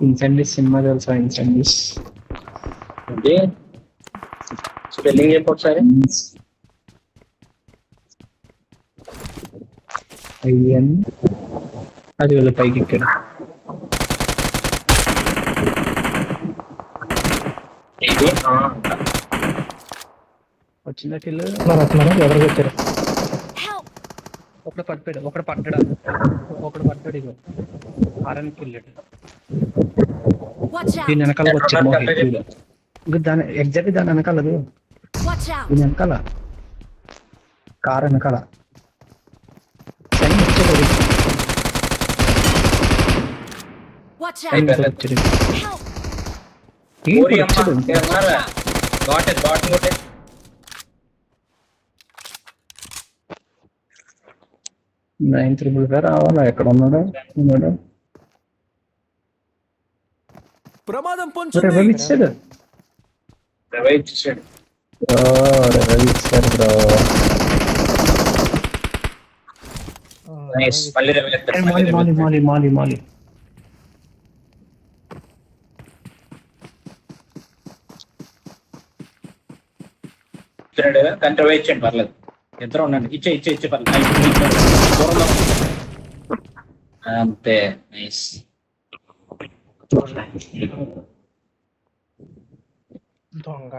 ఇన్సెండిస్ cinema తెలుసా? ఇన్సెండిస్ అంటే spelling చెప్పు ఒకసారి. ఐఎన్ అది వాళ్ళ పైకి ఇక్కడ ఇది వచ్చిన కిల్లు వస్తున్నారు ఎవరికి వచ్చారు? Help! ఒకడు పట్టాడు ఒకడు పట్టాడు ఇగో ఆరని కిల్లాడు. Watch out! దీని వెనకాల వచ్చాడు మోహిత్ వీడు. ఇంకా దాని ఎగ్జాక్ట్ దాని వెనకాలదు Watch out! దీని వెనకాల కారు వెనకాల సైన్ వచ్చాడు Watch సైన్ out! వచ్చాడు Help! ఏంటి వచ్చాడు బాట్ కొట్టే. నైన్ త్రిబుల్ గా రావాలా? ఎక్కడ ఉన్నాడు? ప్రమాదం పొంచుంది. రెవెల్ ఇచ్చాడు ఇచ్చాడు. రెవెల్ ఇచ్చారు బ్రో. నైస్. మళ్ళీ రెవెల్ ఎత్తాడు. మాలి మాలి మాలి మాలి మాలి ఇచ్చాడు. కంట్రీ వైట్ చేయండి పర్లేదు. ఇద్దరు ఉండండి. ఇచ్చే పర్లేదు. దూరంలో అంతే. నైస్. దొంగ